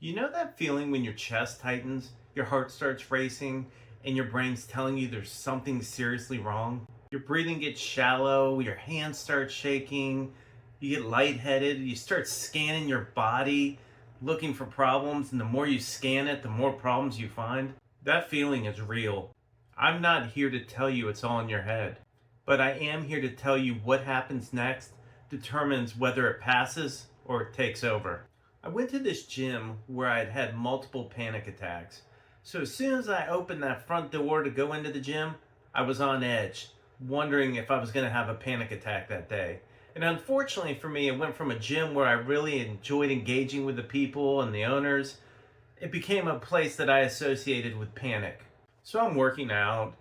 You know that feeling when your chest tightens, your heart starts racing, and your brain's telling you there's something seriously wrong? Your breathing gets shallow, your hands start shaking, you get lightheaded, you start scanning your body looking for problems, and the more you scan it, the more problems you find. That feeling is real. I'm not here to tell you it's all in your head, but I am here to tell you what happens next determines whether it passes or it takes over. I went to this gym where I'd had multiple panic attacks. So as soon as I opened that front door to go into the gym, I was on edge, wondering if I was going to have a panic attack that day. And unfortunately for me, it went from a gym where I really enjoyed engaging with the people and the owners. It became a place that I associated with panic. So I'm working out,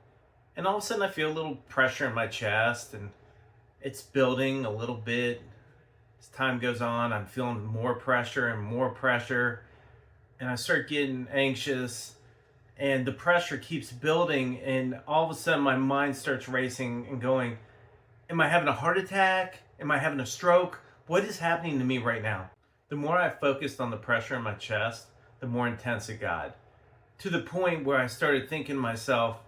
and all of a sudden I feel a little pressure in my chest, and it's building a little bit. As time goes on, I'm feeling more pressure, and I start getting anxious, and the pressure keeps building, and all of a sudden my mind starts racing and going, am I having a heart attack? Am I having a stroke? What is happening to me right now? The more I focused on the pressure in my chest, the more intense it got. To the point where I started thinking to myself,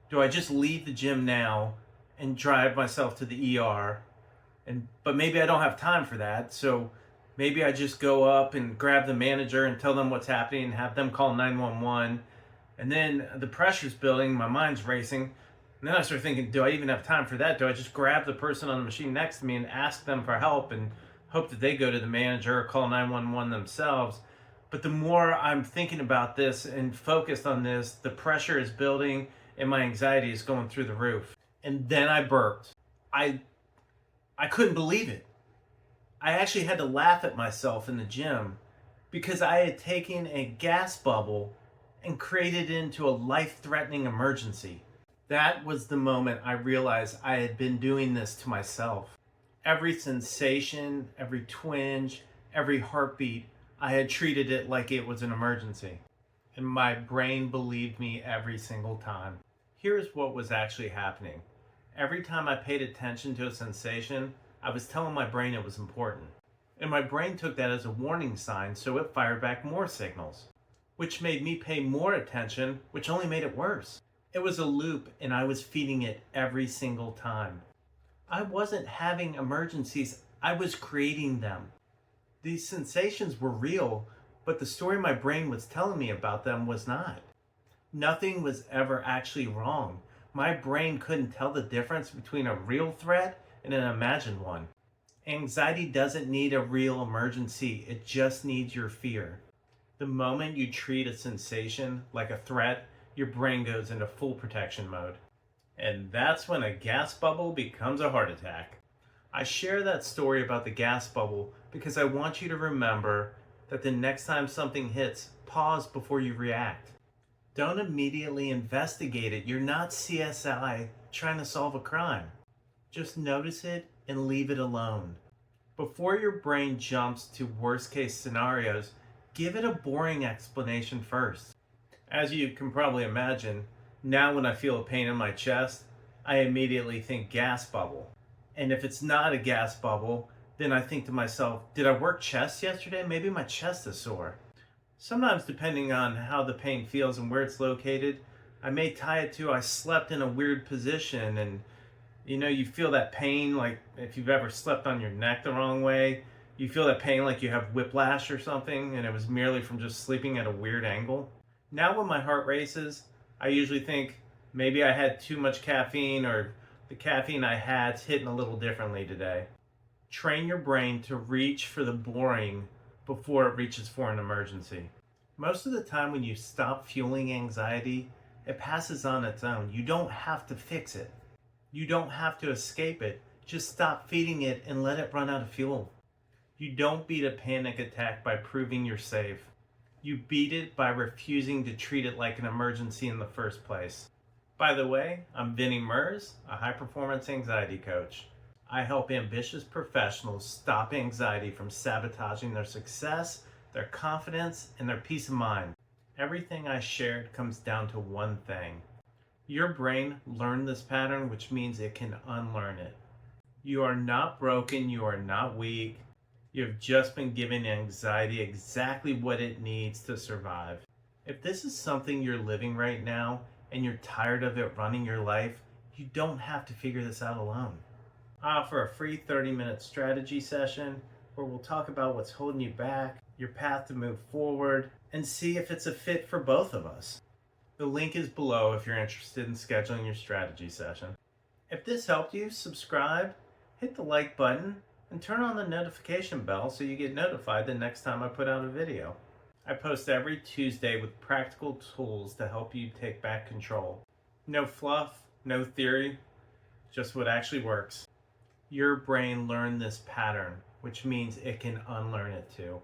do I just leave the gym now and drive myself to the ER? But maybe I don't have time for that, so maybe I just go up and grab the manager and tell them what's happening and have them call 911. And then the pressure's building, my mind's racing. And then I start thinking, do I even have time for that? Do I just grab the person on the machine next to me and ask them for help and hope that they go to the manager or call 911 themselves? But the more I'm thinking about this and focused on this, the pressure is building and my anxiety is going through the roof. And then I burped. I couldn't believe it. I actually had to laugh at myself in the gym because I had taken a gas bubble and created it into a life-threatening emergency. That was the moment I realized I had been doing this to myself. Every sensation, every twinge, every heartbeat, I had treated it like it was an emergency. And my brain believed me every single time. Here's what was actually happening. Every time I paid attention to a sensation, I was telling my brain it was important. And my brain took that as a warning sign, so it fired back more signals, which made me pay more attention, which only made it worse. It was a loop, and I was feeding it every single time. I wasn't having emergencies, I was creating them. These sensations were real, but the story my brain was telling me about them was not. Nothing was ever actually wrong. My brain couldn't tell the difference between a real threat and an imagined one. Anxiety doesn't need a real emergency, it just needs your fear. The moment you treat a sensation like a threat, your brain goes into full protection mode. And that's when a gas bubble becomes a heart attack. I share that story about the gas bubble because I want you to remember that the next time something hits, pause before you react. Don't immediately investigate it. You're not CSI trying to solve a crime. Just notice it and leave it alone. Before your brain jumps to worst case scenarios, give it a boring explanation first. As you can probably imagine, now when I feel a pain in my chest, I immediately think gas bubble. And if it's not a gas bubble, then I think to myself, did I work chest yesterday? Maybe my chest is sore. Sometimes, depending on how the pain feels and where it's located, I may tie it to I slept in a weird position, and you feel that pain like if you've ever slept on your neck the wrong way, you feel that pain like you have whiplash or something, and it was merely from just sleeping at a weird angle. Now when my heart races, I usually think maybe I had too much caffeine or the caffeine I had's hitting a little differently today. Train your brain to reach for the boring before it reaches for an emergency. Most of the time when you stop fueling anxiety, it passes on its own. You don't have to fix it. You don't have to escape it. Just stop feeding it and let it run out of fuel. You don't beat a panic attack by proving you're safe. You beat it by refusing to treat it like an emergency in the first place. By the way, I'm Vinnie Merz, a high-performance anxiety coach. I help ambitious professionals stop anxiety from sabotaging their success, their confidence, and their peace of mind. Everything I shared comes down to one thing. Your brain learned this pattern, which means it can unlearn it. You are not broken, you are not weak. You have just been giving anxiety exactly what it needs to survive. If this is something you're living right now and you're tired of it running your life, you don't have to figure this out alone. I offer a free 30-minute strategy session where we'll talk about what's holding you back, your path to move forward, and see if it's a fit for both of us. The link is below if you're interested in scheduling your strategy session. If this helped you, subscribe, hit the like button, and turn on the notification bell so you get notified the next time I put out a video. I post every Tuesday with practical tools to help you take back control. No fluff, no theory, just what actually works. Your brain learned this pattern, which means it can unlearn it too.